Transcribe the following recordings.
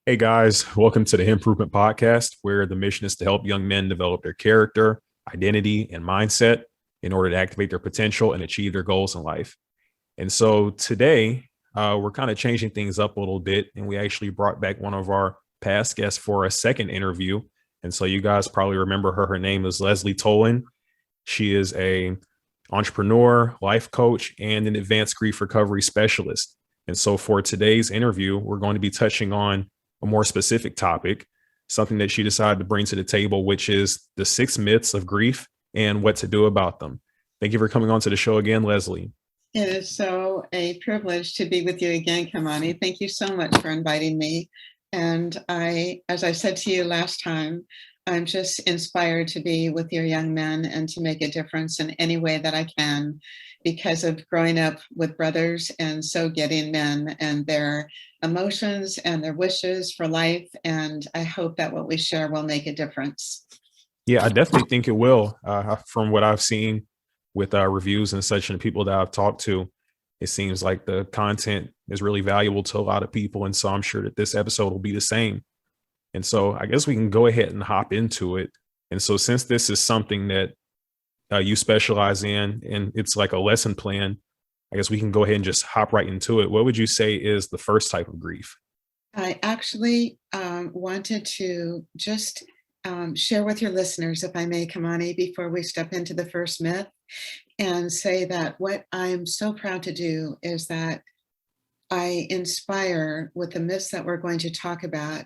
Hey guys, welcome to the Himprovement Podcast, where the mission is to help young men develop their character, identity, and mindset in order to activate their potential and achieve their goals in life. And so today, we're kind of changing things up a little bit, and we actually brought back one of our past guests for a second interview. And so you guys probably remember her. Her name is Lesleigh Tolin. She is a entrepreneur, life coach, and an advanced grief recovery specialist. And so for today's interview, we're going to be touching on a more specific topic, something that she decided to bring to the table, which is the 6 myths of grief and what to do about them. Thank you for coming on to the show again, Lesleigh. It is so a privilege to be with you again, Kamani. Thank you so much for inviting me. And as I said to you last time, I'm just inspired to be with your young men and to make a difference in any way that I can because of growing up with brothers and so getting men and their emotions and their wishes for life. And I hope that what we share will make a difference. Yeah, I definitely think it will. From what I've seen with reviews and such and the people that I've talked to, it seems like the content is really valuable to a lot of people. And so I'm sure that this episode will be the same. And so I guess we can go ahead and hop into it. And so since this is something that you specialize in and it's like a lesson plan, I guess we can go ahead and just hop right into it. What would you say is the first type of grief? I actually wanted to just share with your listeners, if I may, Kamani, before we step into the first myth, and say that what I'm so proud to do is that I inspire with the myths that we're going to talk about.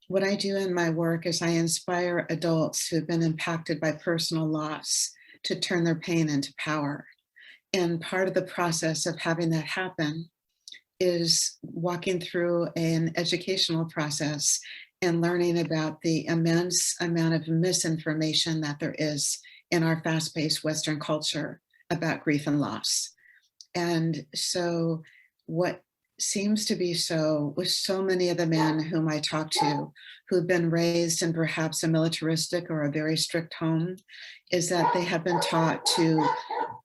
What I do in my work is I inspire adults who have been impacted by personal loss to turn their pain into power. And part of the process of having that happen is walking through an educational process and learning about the immense amount of misinformation that there is in our fast-paced Western culture about grief and loss. And so what seems to be so with so many of the men whom I talk to who've been raised in perhaps a militaristic or a very strict home is that they have been taught to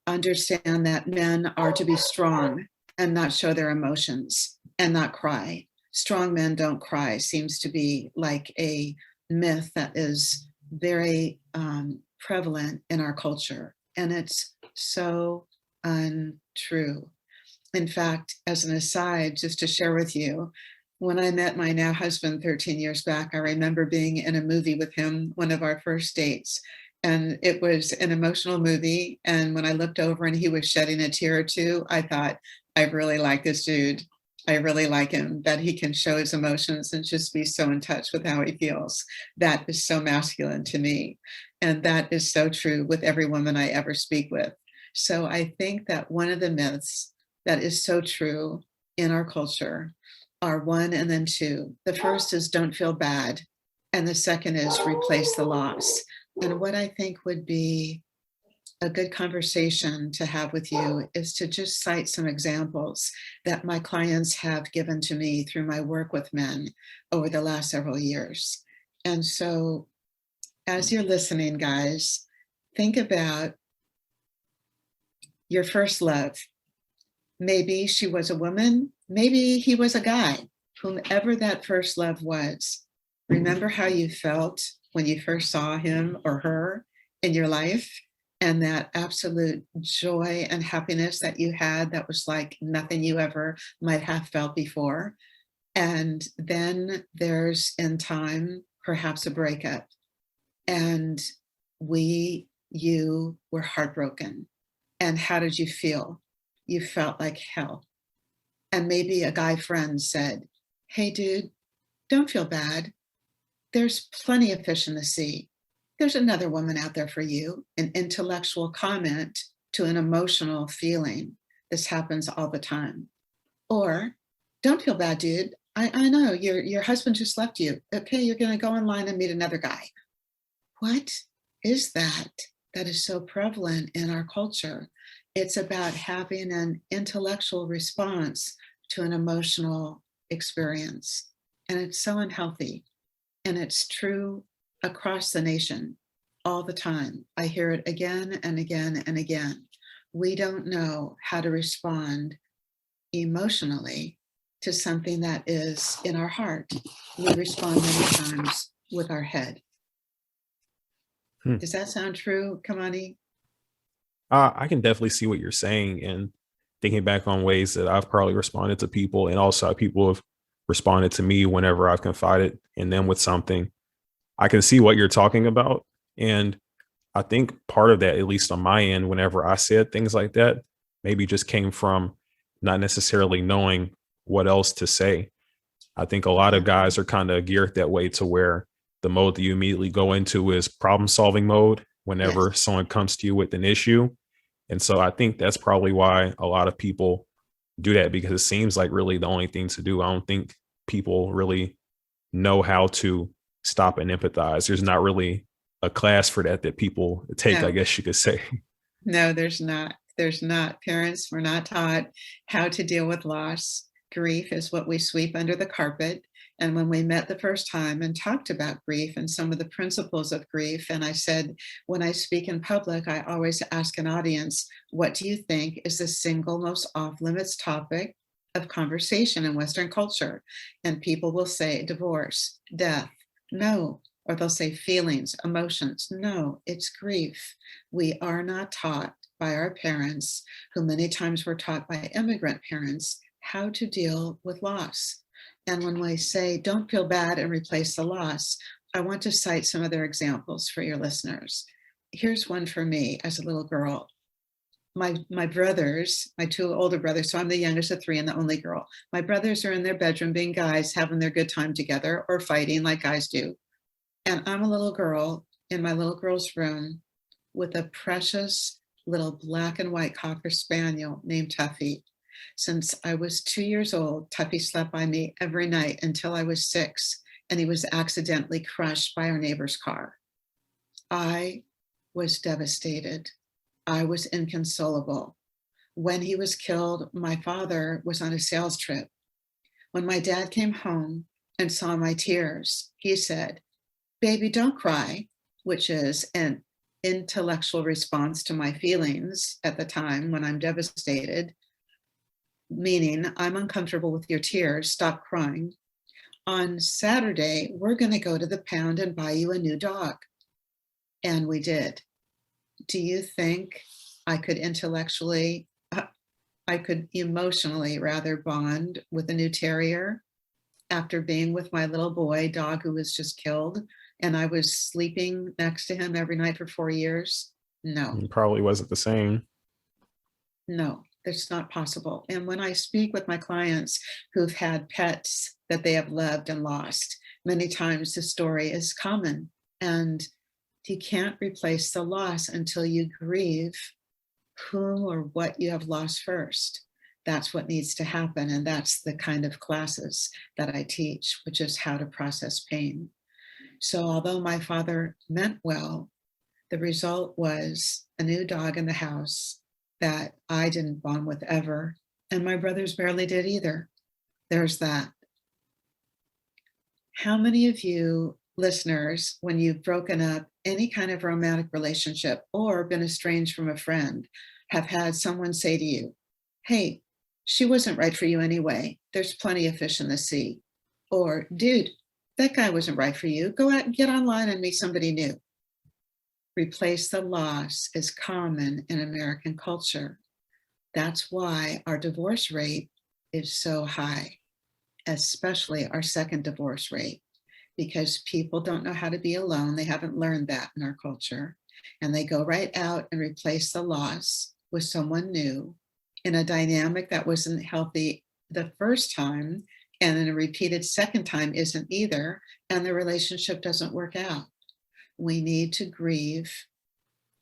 understand that men are to be strong and not show their emotions and not cry. Strong men don't cry seems to be like a myth that is very prevalent in our culture. And it's so untrue. In fact, as an aside, just to share with you, when I met my now husband 13 years back, I remember being in a movie with him, one of our first dates. And it was an emotional movie. And when I looked over and he was shedding a tear or two, I thought, I really like this dude. I really like him, that he can show his emotions and just be so in touch with how he feels. That is so masculine to me. And that is so true with every woman I ever speak with. So I think that one of the myths that is so true in our culture are one and then two. The first is don't feel bad. And the second is replace the loss. And what I think would be a good conversation to have with you is to just cite some examples that my clients have given to me through my work with men over the last several years. And so as you're listening, guys, think about your first love. Maybe she was a woman, maybe he was a guy, whomever that first love was. Remember how you felt when you first saw him or her in your life, and that absolute joy and happiness that you had that was like nothing you ever might have felt before. And then there's in time, perhaps a breakup. And you were heartbroken. And how did you feel? You felt like hell. And maybe a guy friend said, hey, dude, don't feel bad. There's plenty of fish in the sea. There's another woman out there for you. An intellectual comment to an emotional feeling. This happens all the time. Or, don't feel bad, dude. I know your husband just left you. Okay, you're going to go online and meet another guy. What is that is so prevalent in our culture? It's about having an intellectual response to an emotional experience. And it's so unhealthy. And it's true across the nation all the time. I hear it again and again and again. We don't know how to respond emotionally to something that is in our heart. We respond many times with our head. Does that sound true, Kamani? I can definitely see what you're saying, and thinking back on ways that I've probably responded to people, and also how people have responded to me whenever I've confided in them with something. I can see what you're talking about. And I think part of that, at least on my end, whenever I said things like that, maybe just came from not necessarily knowing what else to say. I think a lot of guys are kind of geared that way, to where the mode that you immediately go into is problem solving mode whenever someone comes to you with an issue. And so I think that's probably why a lot of people do that, because it seems like really the only thing to do. I don't think people really know how to stop and empathize. There's not really a class for that people take, I guess you could say. No, there's not. There's not. Parents were not taught how to deal with loss. Grief is what we sweep under the carpet. And when we met the first time and talked about grief and some of the principles of grief, and I said, when I speak in public, I always ask an audience, what do you think is the single most off-limits topic of conversation in Western culture? And people will say divorce, death, no. Or they'll say feelings, emotions. No, it's grief. We are not taught by our parents, who many times were taught by immigrant parents, how to deal with loss. And when we say, don't feel bad and replace the loss, I want to cite some other examples for your listeners. Here's one for me as a little girl. My brothers, my two older brothers, so I'm the youngest of three and the only girl. My brothers are in their bedroom being guys, having their good time together or fighting like guys do. And I'm a little girl in my little girl's room with a precious little black and white Cocker Spaniel named Tuffy. Since I was 2 years old, Tuffy slept by me every night until I was 6, and he was accidentally crushed by our neighbor's car. I was devastated. I was inconsolable. When he was killed, my father was on a sales trip. When my dad came home and saw my tears, he said, "Baby, don't cry," which is an intellectual response to my feelings at the time when I'm devastated, meaning I'm uncomfortable with your tears, stop crying. On Saturday, we're going to go to the pound and buy you a new dog. And we did. Do you think I could emotionally rather bond with a new terrier after being with my little boy dog who was just killed, and I was sleeping next to him every night for 4 years? No. It probably wasn't the same. No, it's not possible. And when I speak with my clients who've had pets that they have loved and lost, many times the story is common. And you can't replace the loss until you grieve whom or what you have lost first. That's what needs to happen. And that's the kind of classes that I teach, which is how to process pain. So although my father meant well, the result was a new dog in the house that I didn't bond with ever. And my brothers barely did either. There's that. How many of you listeners, when you've broken up any kind of romantic relationship or been estranged from a friend, have had someone say to you, "Hey, she wasn't right for you anyway. There's plenty of fish in the sea." Or, "Dude, that guy wasn't right for you. Go out and get online and meet somebody new." Replace the loss is common in American culture. That's why our divorce rate is so high, especially our second divorce rate, because people don't know how to be alone. They haven't learned that in our culture. And they go right out and replace the loss with someone new in a dynamic that wasn't healthy the first time, and then a repeated second time isn't either, and the relationship doesn't work out. We need to grieve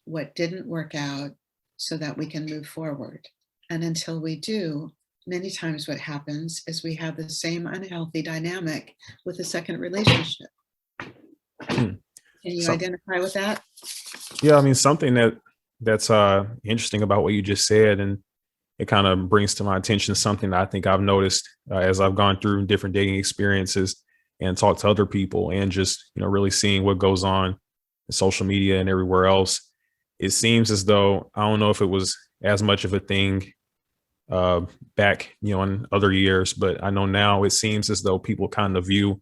what didn't work out so that we can move forward. And until we do, many times what happens is we have the same unhealthy dynamic with the second relationship. Can you identify with that? Yeah, I mean, something that's interesting about what you just said, and it kind of brings to my attention something that I think I've noticed as I've gone through different dating experiences and talked to other people, and just, really seeing what goes on in social media and everywhere else. It seems as though, I don't know if it was as much of a thing uh, back, in other years, but I know now it seems as though people kind of view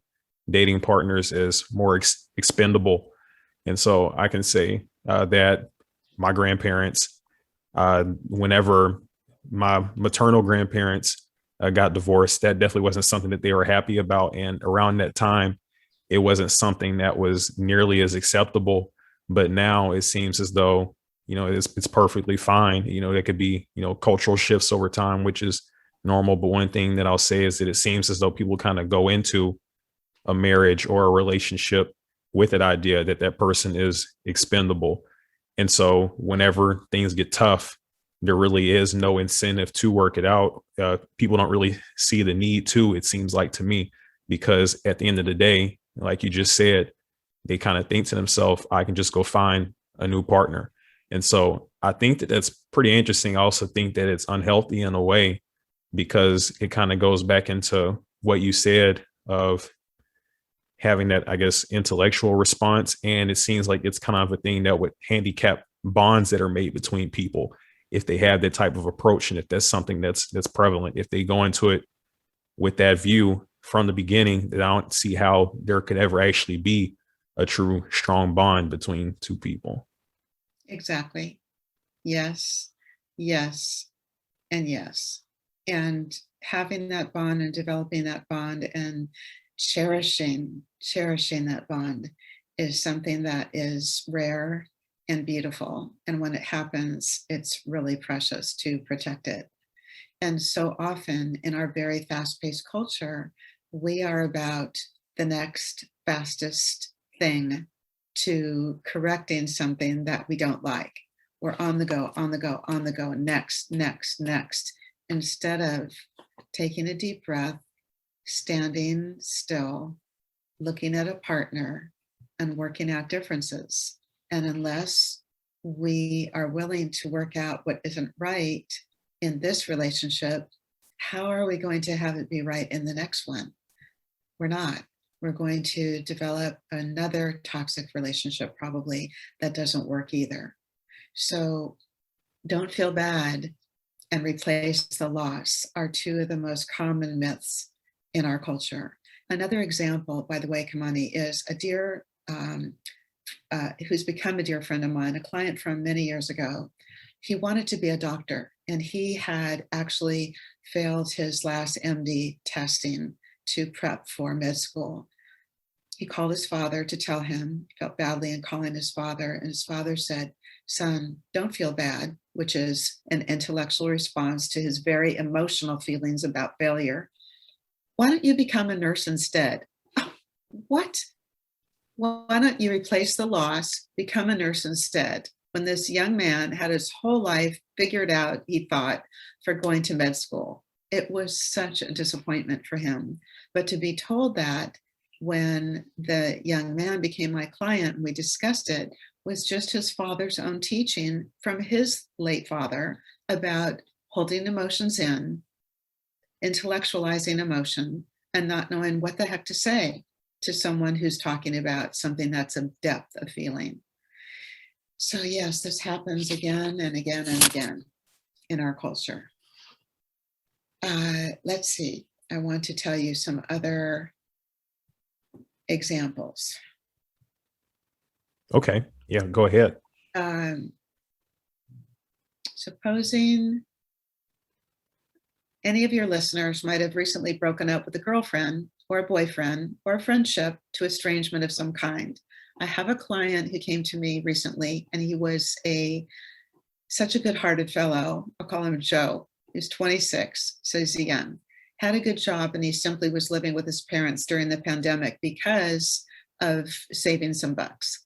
dating partners as more expendable. And so I can say that my grandparents, whenever my maternal grandparents got divorced, that definitely wasn't something that they were happy about. And around that time, it wasn't something that was nearly as acceptable. But now it seems as though, it's perfectly fine. There could be, cultural shifts over time, which is normal. But one thing that I'll say is that it seems as though people kind of go into a marriage or a relationship with that idea that that person is expendable. And so whenever things get tough, there really is no incentive to work it out. People don't really see the need to, it seems like to me, because at the end of the day, like you just said, they kind of think to themselves, I can just go find a new partner. And so I think that that's pretty interesting. I also think that it's unhealthy in a way, because it kind of goes back into what you said of having that, I guess, intellectual response. And it seems like it's kind of a thing that would handicap bonds that are made between people if they have that type of approach. And if that's something that's prevalent, if they go into it with that view from the beginning, then I don't see how there could ever actually be a true strong bond between two people. Exactly. Yes, yes, and yes. And having that bond and developing that bond and cherishing that bond is something that is rare and beautiful. And when it happens, it's really precious to protect it. And so often in our very fast-paced culture, we are about the next fastest thing to correcting something that we don't like. We're on the go, on the go, on the go, next, next, next, instead of taking a deep breath, standing still, looking at a partner, and working out differences. And unless we are willing to work out what isn't right in this relationship, how are we going to have it be right in the next one? We're not. We're going to develop another toxic relationship probably that doesn't work either. So don't feel bad and replace the loss are two of the most common myths in our culture. Another example, by the way, Kamani, is a dear who's become a dear friend of mine, a client from many years ago. He wanted to be a doctor, and he had actually failed his last MD testing to prep for med school. He called his father to tell him, he felt badly in calling his father, and his father said, "Son, don't feel bad," which is an intellectual response to his very emotional feelings about failure. "Why don't you become a nurse instead?" Oh, what? Why don't you replace the loss, become a nurse instead? When this young man had his whole life figured out, he thought, for going to med school. It was such a disappointment for him. But to be told that when the young man became my client and we discussed it, was just his father's own teaching from his late father about holding emotions in, intellectualizing emotion, and not knowing what the heck to say to someone who's talking about something that's a depth of feeling. So yes, this happens again and again and again in our culture. Let's see. I want to tell you some other examples. Okay. Yeah, go ahead. Supposing any of your listeners might have recently broken up with a girlfriend or a boyfriend or a friendship to estrangement of some kind. I have a client who came to me recently, and he was such a good-hearted fellow. I'll call him Joe. He's 26, so he's young. Had a good job, and he simply was living with his parents during the pandemic because of saving some bucks.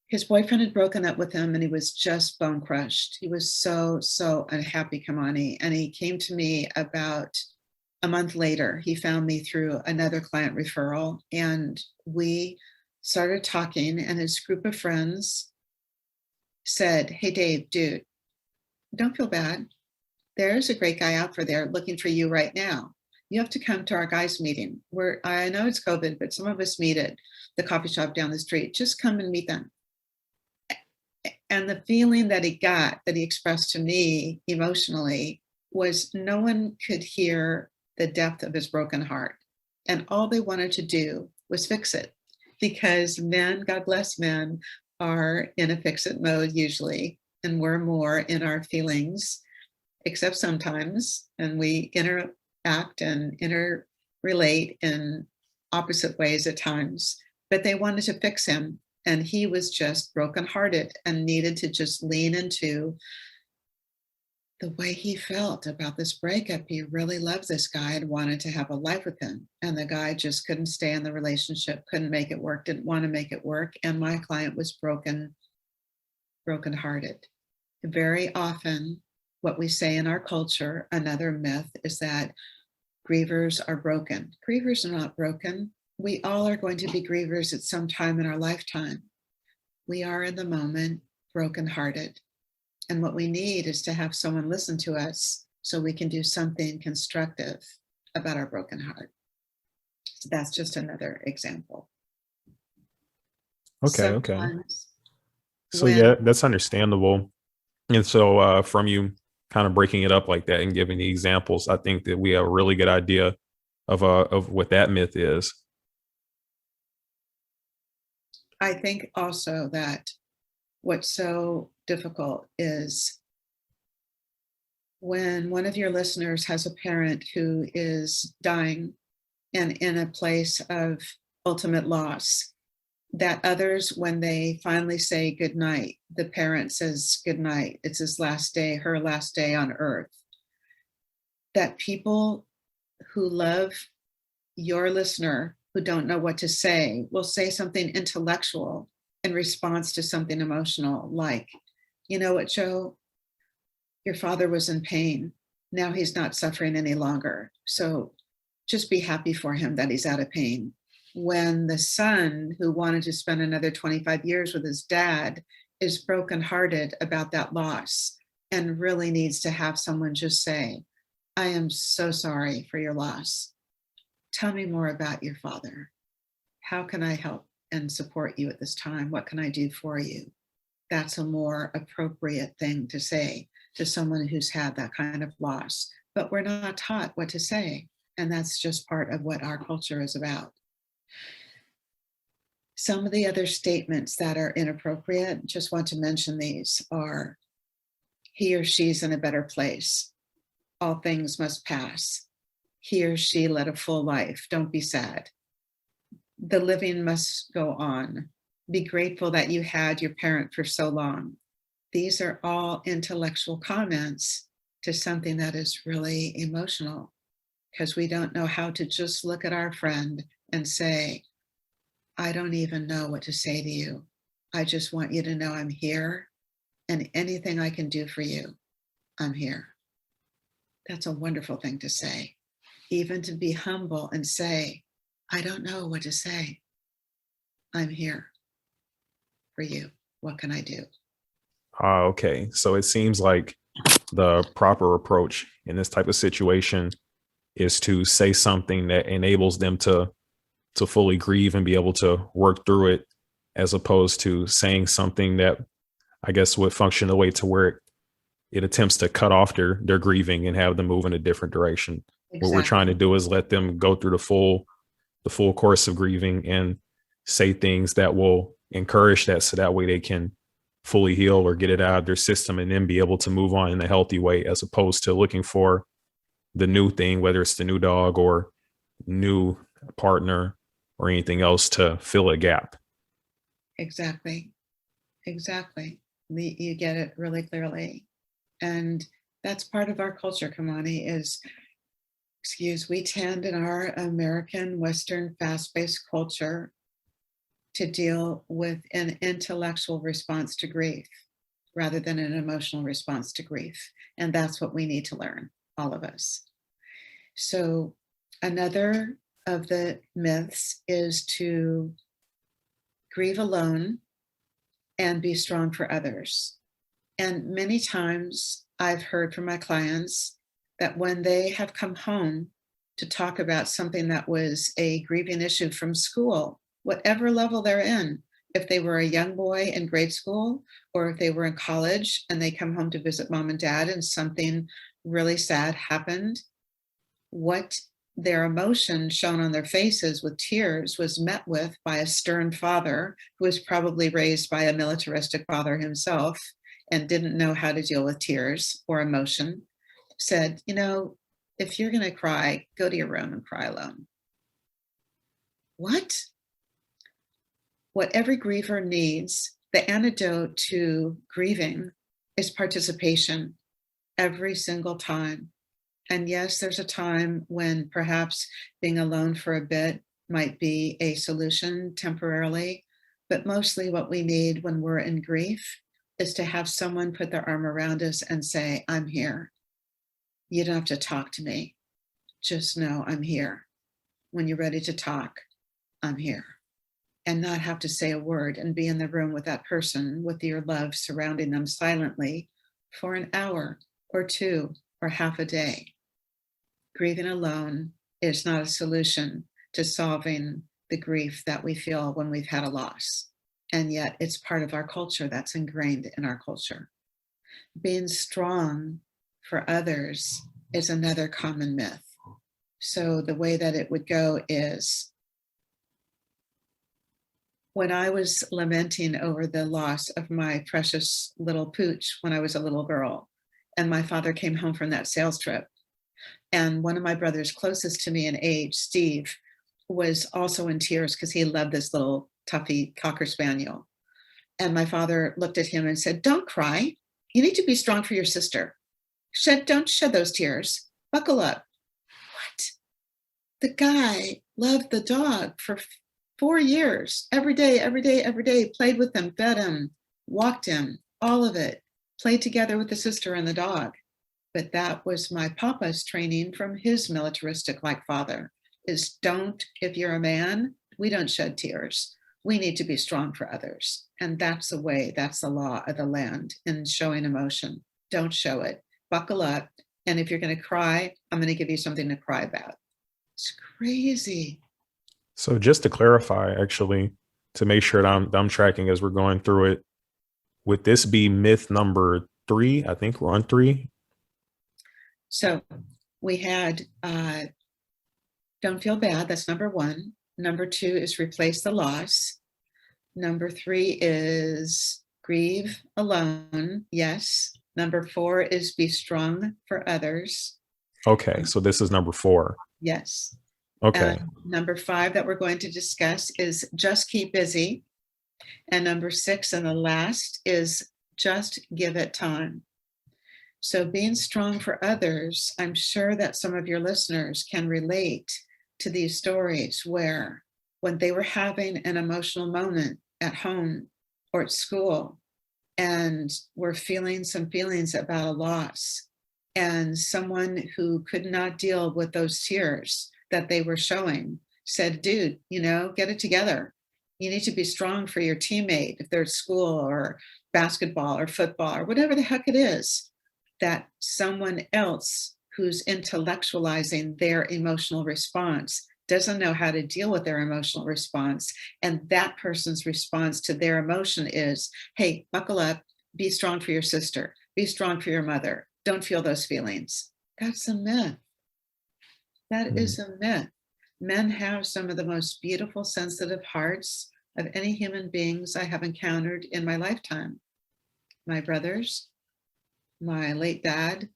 His boyfriend had broken up with him, and he was just bone crushed. He was so, so unhappy, Kamani. And he came to me about a month later. He found me through another client referral, and we started talking, and his group of friends said, "Hey, Dave, dude, don't feel bad. There's a great guy out there looking for you right now. You have to come to our guys meeting. I know it's COVID, but some of us meet at the coffee shop down the street. Just come and meet them." And the feeling that he got, that he expressed to me emotionally, was no one could hear the depth of his broken heart. And all they wanted to do was fix it, because men, God bless men, are in a fix it mode usually, and we're more in our feelings, except sometimes, and we interact and interrelate in opposite ways at times. But they wanted to fix him, and he was just brokenhearted and needed to just lean into the way he felt about this breakup. He really loved this guy and wanted to have a life with him. And the guy just couldn't stay in the relationship, couldn't make it work, didn't want to make it work. And my client was brokenhearted. Very often, what we say in our culture, another myth, is that grievers are broken. Grievers are not broken. We all are going to be grievers at some time in our lifetime. We are in the moment brokenhearted. And what we need is to have someone listen to us so we can do something constructive about our broken heart. So that's just another example. Okay. Sometimes So yeah, that's understandable. And so from you kind of breaking it up like that and giving the examples, I think that we have a really good idea of what that myth is. I think also that what's so difficult is when one of your listeners has a parent who is dying and in a place of ultimate loss, that others, when they finally say goodnight, the parent says goodnight, it's his last day, her last day on earth, that people who love your listener, who don't know what to say, will say something intellectual in response to something emotional, like, you know what, Joe, your father was in pain. Now he's not suffering any longer. So just be happy for him that he's out of pain. When the son who wanted to spend another 25 years with his dad is brokenhearted about that loss and really needs to have someone just say, I am so sorry for your loss. Tell me more about your father. How can I help and support you at this time? What can I do for you? That's a more appropriate thing to say to someone who's had that kind of loss. But we're not taught what to say. And that's just part of what our culture is about. Some of the other statements that are inappropriate, just want to mention these, are he or she's in a better place. All things must pass. He or she led a full life. Don't be sad. The living must go on. Be grateful that you had your parent for so long. These are all intellectual comments to something that is really emotional, because we don't know how to just look at our friend and say, I don't even know what to say to you. I just want you to know I'm here, and anything I can do for you, I'm here. That's a wonderful thing to say. Even to be humble and say, I don't know what to say. I'm here for you. What can I do? Okay. So it seems like the proper approach in this type of situation is to say something that enables them to fully grieve and be able to work through it, as opposed to saying something that I guess would function the way to where it attempts to cut off their grieving and have them move in a different direction. Exactly. What we're trying to do is let them go through the full course of grieving and say things that will encourage that, so that way they can fully heal or get it out of their system and then be able to move on in a healthy way, as opposed to looking for the new thing, whether it's the new dog or new partner or anything else to fill a gap. Exactly. You get it really clearly. And that's part of our culture, Kamani, is, we tend in our American, Western, fast-paced culture to deal with an intellectual response to grief rather than an emotional response to grief. And that's what we need to learn, all of us. So another of the myths is to grieve alone and be strong for others. And many times I've heard from my clients that when they have come home to talk about something that was a grieving issue from school, whatever level they're in, if they were a young boy in grade school, or if they were in college and they come home to visit mom and dad and something really sad happened, what their emotion shown on their faces with tears was met with by a stern father who was probably raised by a militaristic father himself and didn't know how to deal with tears or emotion, said, if you're going to cry, go to your room and cry alone. What? What every griever needs, the antidote to grieving, is participation every single time. And yes, there's a time when perhaps being alone for a bit might be a solution temporarily, but mostly what we need when we're in grief is to have someone put their arm around us and say, I'm here. You don't have to talk to me. Just know I'm here. When you're ready to talk, I'm here. And not have to say a word and be in the room with that person with your love surrounding them silently for an hour or two or half a day. Grieving alone is not a solution to solving the grief that we feel when we've had a loss. And yet it's part of our culture, that's ingrained in our culture. Being strong for others is another common myth. So the way that it would go is, when I was lamenting over the loss of my precious little pooch when I was a little girl, and my father came home from that sales trip, and one of my brothers closest to me in age, Steve, was also in tears because he loved this little Tuffy Cocker Spaniel. And my father looked at him and said, don't cry. You need to be strong for your sister. Don't shed those tears. Buckle up. What? The guy loved the dog for 4 years, every day, played with him, fed him, walked him, all of it, played together with the sister and the dog. But that was my papa's training from his militaristic-like father, is if you're a man, we don't shed tears. We need to be strong for others. And that's the law of the land in showing emotion. Don't show it. Buckle up. And if you're going to cry, I'm going to give you something to cry about. It's crazy. So just to clarify, actually, to make sure that I'm tracking as we're going through it, would this be myth number 3? I think we're on 3. So we had don't feel bad. That's number 1. Number 2 is replace the loss. Number 3 is grieve alone. Yes. Number 4 is be strong for others. Okay. So this is number 4. Yes. Okay. Number 5 that we're going to discuss is just keep busy. And number 6 and the last is just give it time. So being strong for others, I'm sure that some of your listeners can relate to these stories where when they were having an emotional moment at home or at school and were feeling some feelings about a loss, and someone who could not deal with those tears that they were showing said, dude, get it together. You need to be strong for your teammate if they're at school or basketball or football or whatever the heck it is, that someone else who's intellectualizing their emotional response doesn't know how to deal with their emotional response. And that person's response to their emotion is, hey, buckle up, be strong for your sister, be strong for your mother. Don't feel those feelings. That's a myth. That is a myth. Men have some of the most beautiful, sensitive hearts of any human beings I have encountered in my lifetime. My brothers, my late dad,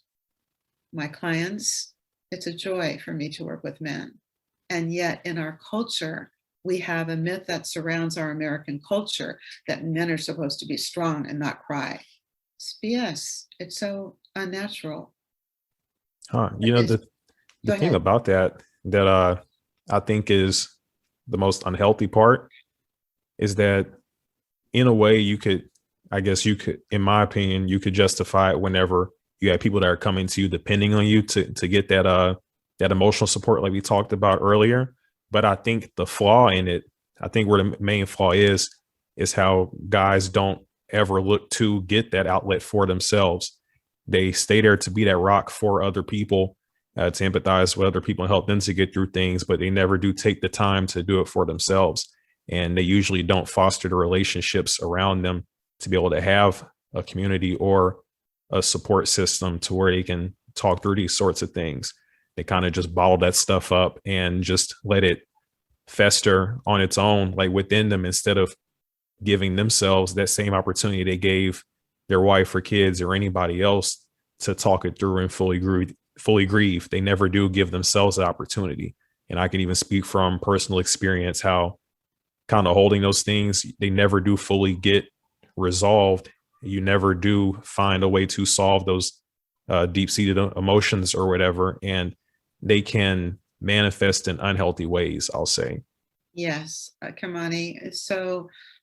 my clients. It's a joy for me to work with men. And yet in our culture, we have a myth that surrounds our American culture that men are supposed to be strong and not cry. It's BS. It's so unnatural. The thing about that I think is the most unhealthy part is that in a way you could, in my opinion, you could justify it whenever you have people that are coming to you, depending on you to get that emotional support like we talked about earlier. But I think the flaw in it, I think where the main flaw is how guys don't ever look to get that outlet for themselves. They stay there to be that rock for other people, to empathize with other people and help them to get through things, but they never do take the time to do it for themselves. and they usually don't foster the relationships around them to be able to have a community or a support system to where they can talk through these sorts of things. They kind of just bottle that stuff up and just let it fester on its own, like within them, instead of giving themselves that same opportunity they gave their wife or kids or anybody else to talk it through and fully grieve. They never do give themselves the opportunity. And I can even speak from personal experience how kind of holding those things, they never do fully get resolved. You never do find a way to solve those deep-seated emotions or whatever, and they can manifest in unhealthy ways, I'll say. Yes, Kamani.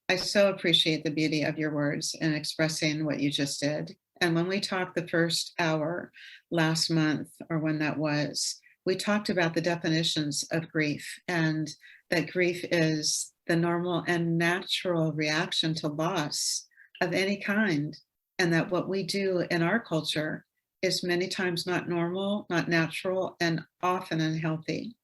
I so appreciate the beauty of your words and expressing what you just did. And when we talked the first hour last month, or when that was, we talked about the definitions of grief, and that grief is the normal and natural reaction to loss of any kind. And that what we do in our culture is many times not normal, not natural, and often unhealthy.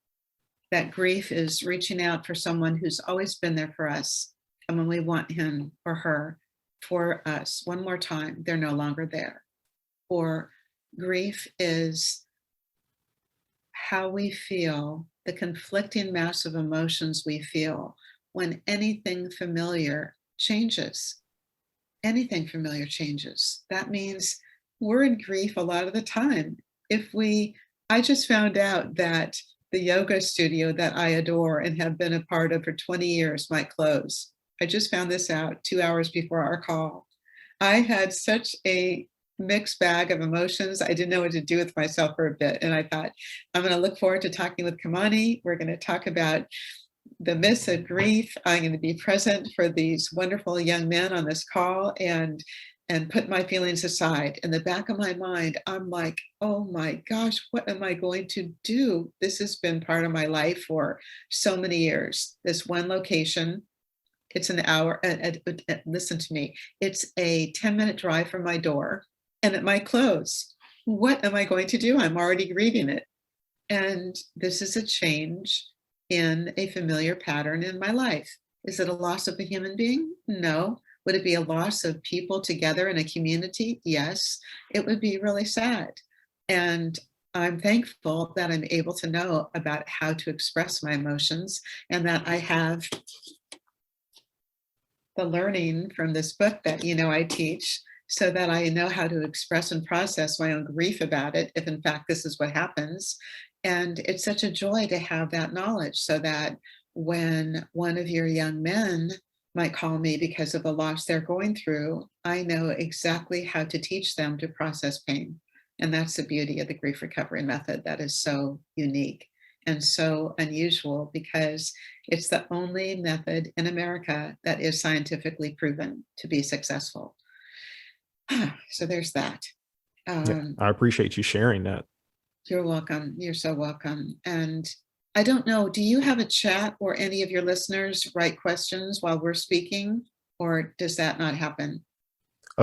That grief is reaching out for someone who's always been there for us. And when we want him or her for us one more time, they're no longer there. Or grief is how we feel, the conflicting mass of emotions we feel when anything familiar changes. Anything familiar changes. That means we're in grief a lot of the time. I just found out that the yoga studio that I adore and have been a part of for 20 years might close. I just found this out 2 hours before our call. I had such a mixed bag of emotions. I didn't know what to do with myself for a bit. And I thought, I'm going to look forward to talking with Kamani. We're going to talk about the myths of grief. I'm going to be present for these wonderful young men on this call and put my feelings aside. In the back of my mind, I'm like, oh my gosh, what am I going to do? This has been part of my life for so many years. This one location, it's an hour, listen to me, it's a 10-minute drive from my door, and it might close. What am I going to do? I'm already grieving it. And this is a change in a familiar pattern in my life. Is it a loss of a human being? No. Would it be a loss of people together in a community? Yes. It would be really sad. And I'm thankful that I'm able to know about how to express my emotions, and that I have the learning from this book that, I teach, so that I know how to express and process my own grief about it, if in fact this is what happens. And it's such a joy to have that knowledge, so that when one of your young men might call me because of a loss they're going through, I know exactly how to teach them to process pain. And that's the beauty of the grief recovery method that is so unique and so unusual, because it's the only method in America that is scientifically proven to be successful. So there's that. Yeah, I appreciate you sharing that. You're welcome. You're so welcome. And I don't know, do you have a chat where any of your listeners write questions while we're speaking, or does that not happen?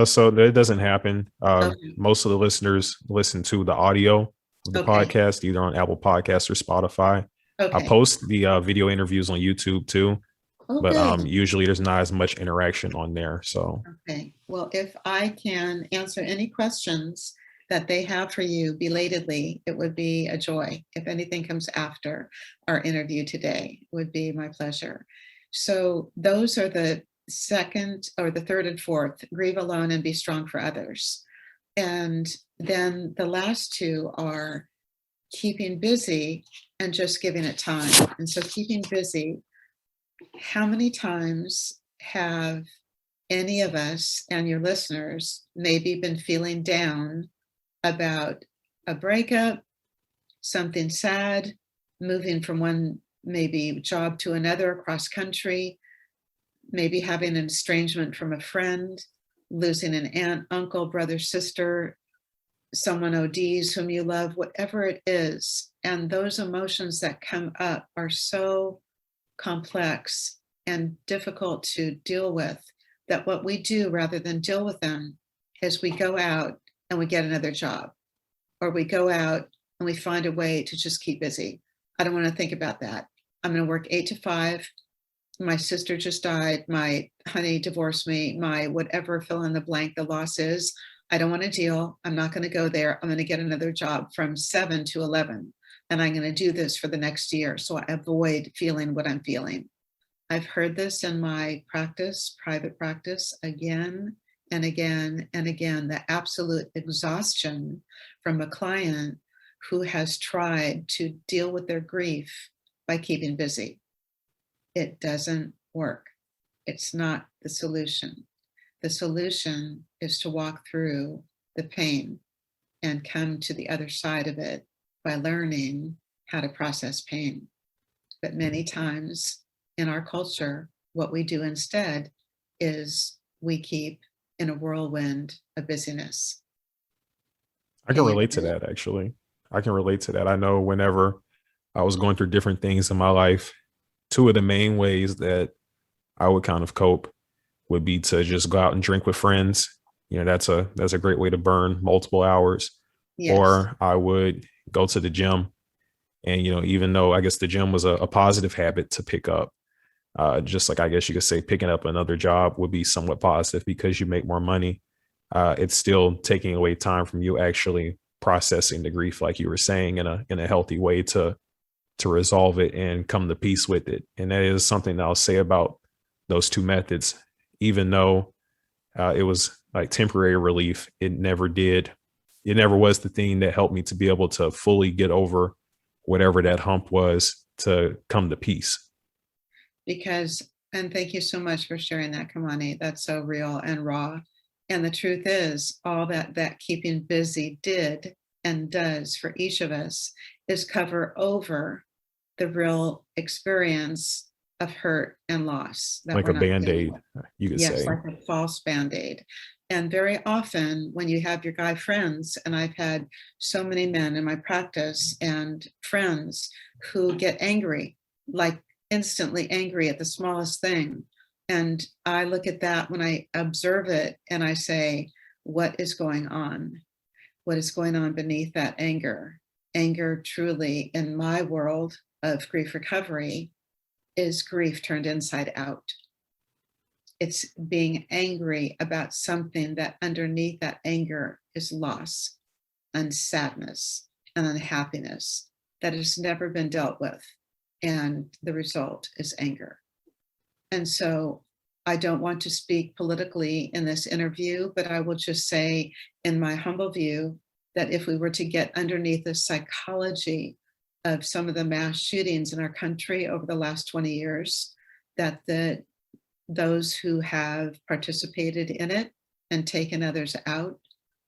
So that doesn't happen. Okay. Most of the listeners listen to the audio of the Okay. podcast, either on Apple Podcasts or Spotify. I Okay. post the video interviews on YouTube too, but Okay. usually there's not as much interaction on there. So Okay. Well, if I can answer any questions that they have for you belatedly, it would be a joy. If anything comes after our interview today, it would be my pleasure. So those are the second or the third and fourth: grieve alone and be strong for others. And then the last two are keeping busy and just giving it time. And so keeping busy, how many times have any of us and your listeners maybe been feeling down about a breakup, something sad, moving from one maybe job to another across country, maybe having an estrangement from a friend, losing an aunt, uncle, brother, sister, someone ODs whom you love, whatever it is. And those emotions that come up are so complex and difficult to deal with, that what we do rather than deal with them is we go out and we get another job, or we go out and we find a way to just keep busy. I don't want to think about that. I'm going to work 8 to 5. my sister just died, my honey divorced me, my whatever fill in the blank the loss is. I don't want to deal. I'm not going to go there. I'm going to get another job from 7 to 11. And I'm going to do this for the next year. So I avoid feeling what I'm feeling. I've heard this in my practice, private practice, again and again and again, the absolute exhaustion from a client who has tried to deal with their grief by keeping busy. It doesn't work. It's not the solution. The solution is to walk through the pain and come to the other side of it by learning how to process pain. But many times in our culture, what we do instead is we keep in a whirlwind of busyness. I can relate to that, actually. I can relate to that. I know whenever I was going through different things in my life, two of the main ways that I would kind of cope would be to just go out and drink with friends. That's a great way to burn multiple hours. Yes. Or I would go to the gym. And, even though I guess the gym was a positive habit to pick up, just like I guess you could say picking up another job would be somewhat positive because you make more money. It's still taking away time from you actually processing the grief, like you were saying, in a healthy way to resolve it and come to peace with it. And that is something that I'll say about those two methods. Even though it was like temporary relief, it never was the thing that helped me to be able to fully get over whatever that hump was to come to peace. And thank you so much for sharing that, Kamani. That's so real and raw. And the truth is, all that keeping busy did and does for each of us is cover over the real experience of hurt and loss. Like a Band-Aid, you could say. Yes, like a false Band-Aid. And very often when you have your guy friends, and I've had so many men in my practice and friends who get angry, like instantly angry at the smallest thing. And I look at that when I observe it and I say, what is going on? What is going on beneath that anger? Anger truly, in my world of grief recovery, is grief turned inside out. It's being angry about something that underneath that anger is loss and sadness and unhappiness that has never been dealt with. And the result is anger. And so I don't want to speak politically in this interview, but I will just say, in my humble view, that if we were to get underneath the psychology of some of the mass shootings in our country over the last 20 years, that those who have participated in it and taken others out,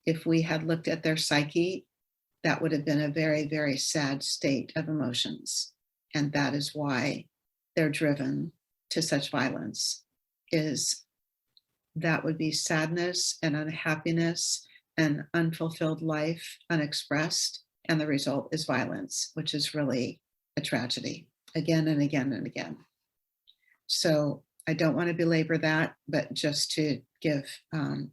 if we had looked at their psyche, that would have been a very, very sad state of emotions. And that is why they're driven to such violence, is that would be sadness and unhappiness and unfulfilled life unexpressed. And the result is violence, which is really a tragedy again and again and again. So I don't want to belabor that, but just to give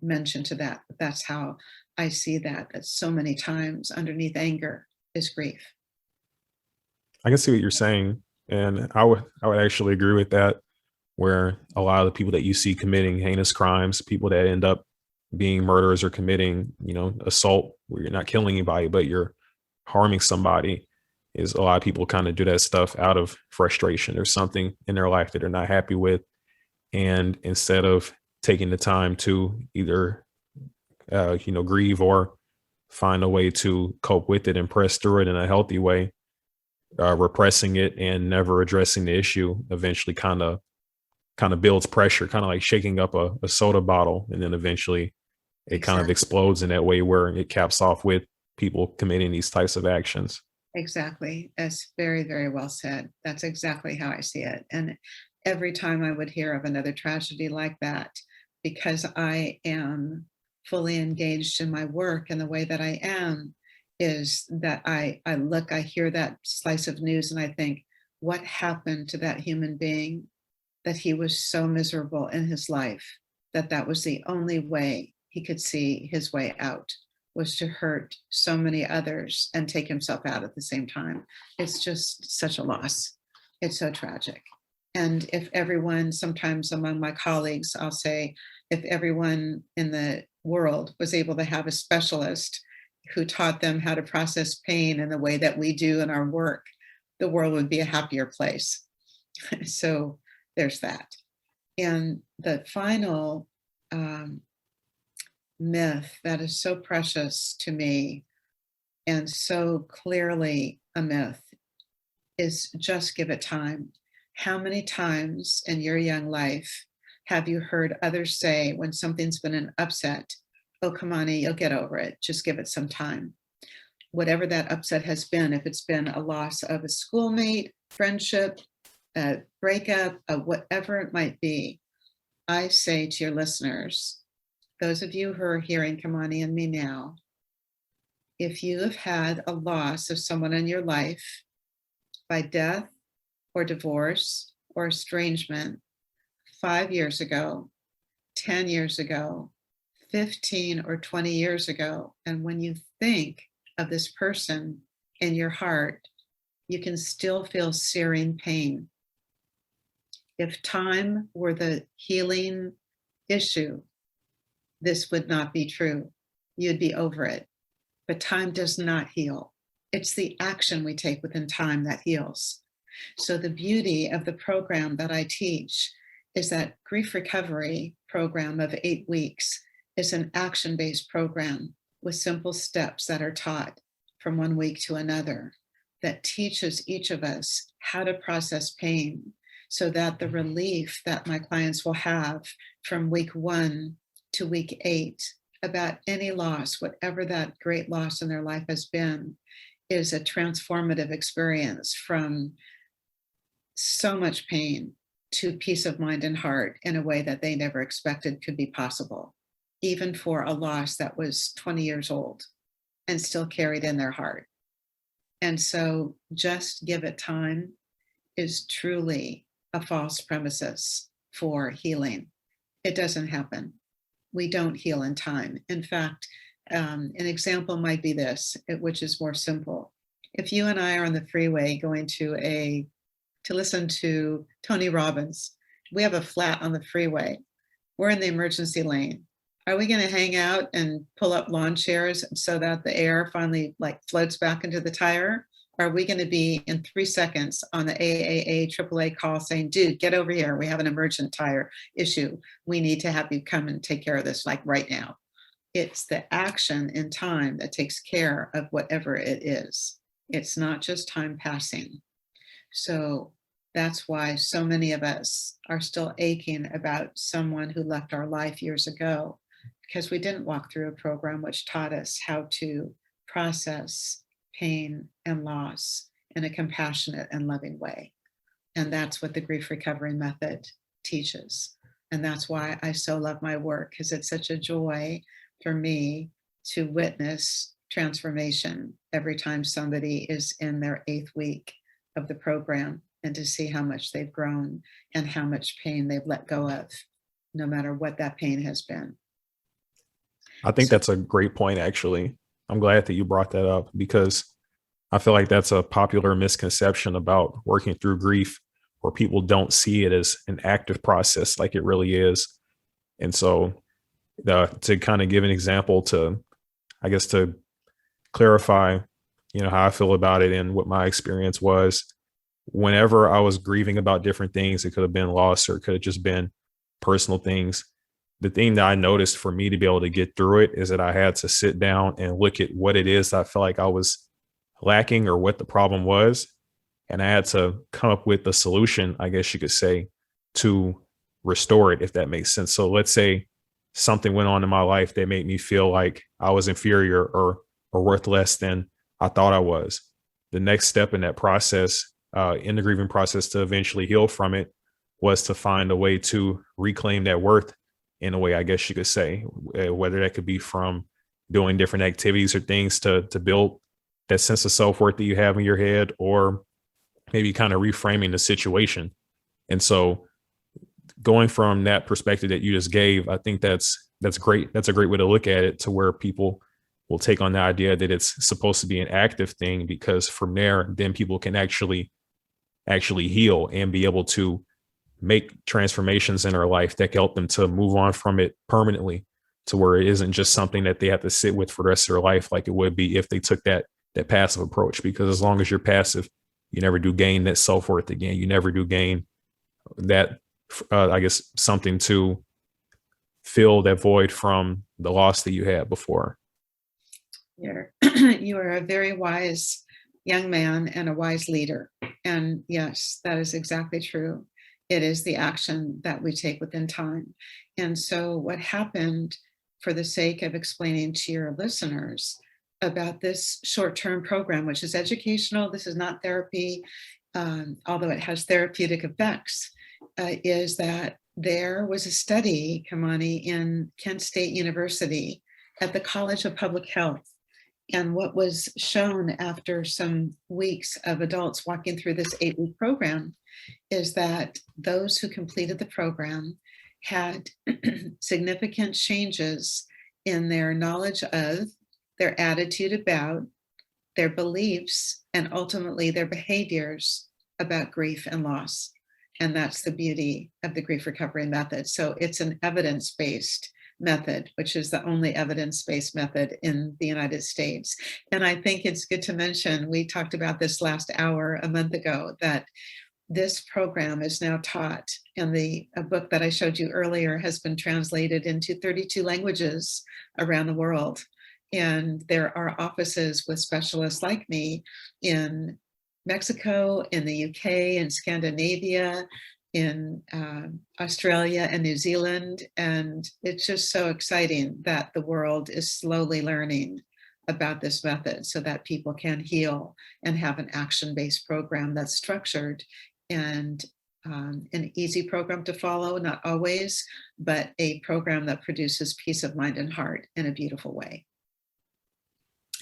mention to that. That's how I see that so many times underneath anger is grief. I can see what you're saying. And I would actually agree with that, where a lot of the people that you see committing heinous crimes, people that end up being murderers or committing, assault, where you're not killing anybody, but you're harming somebody, is a lot of people kind of do that stuff out of frustration or something in their life that they're not happy with. And instead of taking the time to either, grieve or find a way to cope with it and press through it in a healthy way, repressing it and never addressing the issue eventually kind of builds pressure, kind of like shaking up a soda bottle. And then eventually it kind of explodes in that way where it caps off with people committing these types of actions. Exactly. That's very, very well said. That's exactly how I see it. And every time I would hear of another tragedy like that, because I am fully engaged in my work and the way that I am, is that I hear that slice of news and I think, what happened to that human being that he was so miserable in his life that was the only way he could see his way out, was to hurt so many others and take himself out at the same time. It's just such a loss. It's so tragic. And if everyone, sometimes among my colleagues, I'll say, if everyone in the world was able to have a specialist who taught them how to process pain in the way that we do in our work, the world would be a happier place. So there's that. And the final myth that is so precious to me and so clearly a myth is just give it time. How many times in your young life have you heard others say when something's been an upset, oh, come on, you'll get over it. Just give it some time. Whatever that upset has been, if it's been a loss of a schoolmate, friendship, a breakup, whatever it might be, I say to your listeners, those of you who are hearing Kamani and me now, if you have had a loss of someone in your life by death or divorce or estrangement 5 years ago, 10 years ago, 15 or 20 years ago, and when you think of this person in your heart, you can still feel searing pain. If time were the healing issue, this would not be true. You'd be over it. But time does not heal. It's the action we take within time that heals. So the beauty of the program that I teach is that grief recovery program of 8 weeks is an action-based program with simple steps that are taught from 1 week to another that teaches each of us how to process pain so that the relief that my clients will have from week 1 to week 8 about any loss, whatever that great loss in their life has been, is a transformative experience from so much pain to peace of mind and heart in a way that they never expected could be possible, even for a loss that was 20 years old and still carried in their heart. And so just give it time is truly a false premises for healing. It doesn't happen. We don't heal in time. In fact, an example might be this, which is more simple. If you and I are on the freeway going to listen to Tony Robbins, we have a flat on the freeway. We're in the emergency lane. Are we going to hang out and pull up lawn chairs so that the air finally floats back into the tire? Or are we going to be in 3 seconds on the AAA, AAA call saying, dude, get over here. We have an emergent tire issue. We need to have you come and take care of this right now. It's the action in time that takes care of whatever it is. It's not just time passing. So that's why so many of us are still aching about someone who left our life years ago, because we didn't walk through a program which taught us how to process pain and loss in a compassionate and loving way. And that's what the grief recovery method teaches. And that's why I so love my work, because it's such a joy for me to witness transformation every time somebody is in their 8th week of the program, and to see how much they've grown and how much pain they've let go of, no matter what that pain has been. I think that's a great point, actually. I'm glad that you brought that up, because I feel like that's a popular misconception about working through grief, where people don't see it as an active process like it really is. And so to kind of give an example to clarify, how I feel about it and what my experience was, whenever I was grieving about different things, it could have been loss or it could have just been personal things. The thing that I noticed for me to be able to get through it is that I had to sit down and look at what it is I felt like I was lacking or what the problem was. And I had to come up with a solution, I guess you could say, to restore it, if that makes sense. So let's say something went on in my life that made me feel like I was inferior or worth less than I thought I was. The next step in that process, in the grieving process to eventually heal from it, was to find a way to reclaim that worth in a way, I guess you could say, whether that could be from doing different activities or things to build that sense of self-worth that you have in your head, or maybe kind of reframing the situation. And so going from that perspective that you just gave, I think that's great. That's a great way to look at it, to where people will take on the idea that it's supposed to be an active thing, because from there, then people can actually heal and be able to make transformations in their life that can help them to move on from it permanently, to where it isn't just something that they have to sit with for the rest of their life, like it would be if they took that passive approach. Because as long as you're passive, you never do gain that self-worth again. You never do gain that, I guess, something to fill that void from the loss that you had before. You are a very wise young man and a wise leader. And yes, that is exactly true. It is the action that we take within time. And so what happened, for the sake of explaining to your listeners about this short-term program, which is educational, this is not therapy, although it has therapeutic effects, is that there was a study, Kamani, in Kent State University at the College of Public Health. And what was shown after some weeks of adults walking through this 8-week program is that those who completed the program had significant changes in their knowledge of, their attitude about, their beliefs, and ultimately their behaviors about grief and loss. And that's the beauty of the grief recovery method. So it's an evidence-based method, which is the only evidence-based method in the United States. And I think it's good to mention, we talked about this last hour a month ago, that this program is now taught, and a book that I showed you earlier has been translated into 32 languages around the world. And there are offices with specialists like me in Mexico, in the UK, in Scandinavia, in Australia and New Zealand. And it's just so exciting that the world is slowly learning about this method so that people can heal and have an action-based program that's structured and an easy program to follow, not always, but a program that produces peace of mind and heart in a beautiful way.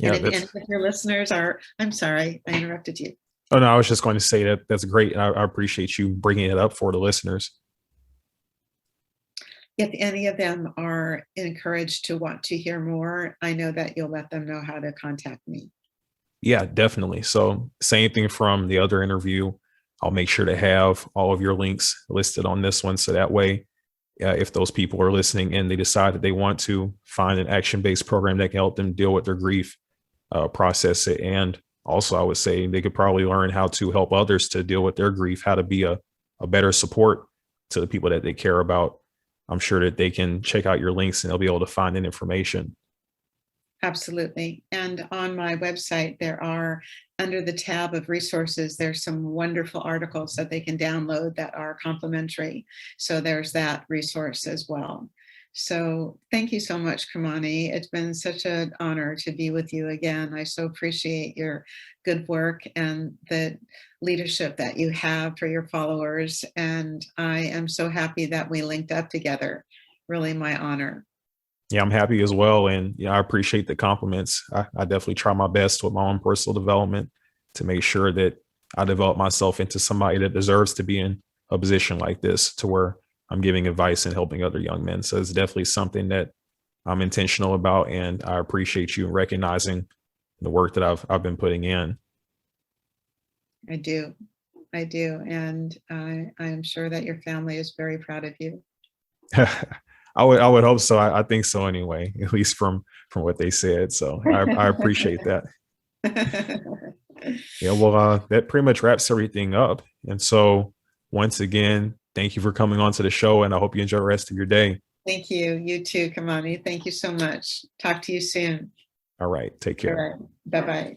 Yeah, and if your listeners are, I'm sorry, I interrupted you. Oh, no, I was just going to say that that's great. I appreciate you bringing it up for the listeners. If any of them are encouraged to want to hear more, I know that you'll let them know how to contact me. Yeah, definitely. So same thing from the other interview. I'll make sure to have all of your links listed on this one. So that way, if those people are listening and they decide that they want to find an action-based program that can help them deal with their grief, process it. And also, I would say they could probably learn how to help others to deal with their grief, how to be a better support to the people that they care about. I'm sure that they can check out your links and they'll be able to find that information. Absolutely. And on my website, there are, under the tab of resources, there's some wonderful articles that they can download that are complimentary. So there's that resource as well. So thank you so much, Kamani. It's been such an honor to be with you again. I so appreciate your good work and the leadership that you have for your followers. And I am so happy that we linked up together. Really my honor. Yeah, I'm happy as well. And I appreciate the compliments. I definitely try my best with my own personal development to make sure that I develop myself into somebody that deserves to be in a position like this, to where I'm giving advice and helping other young men. So it's definitely something that I'm intentional about. And I appreciate you recognizing the work that I've been putting in. I do. And I am sure that your family is very proud of you. I would hope so. I think so anyway, at least from what they said. So I appreciate that. Yeah, well, that pretty much wraps everything up. And so once again, thank you for coming on to the show, and I hope you enjoy the rest of your day. Thank you. You too, Kamani. Thank you so much. Talk to you soon. All right. Take care. All right. Bye-bye.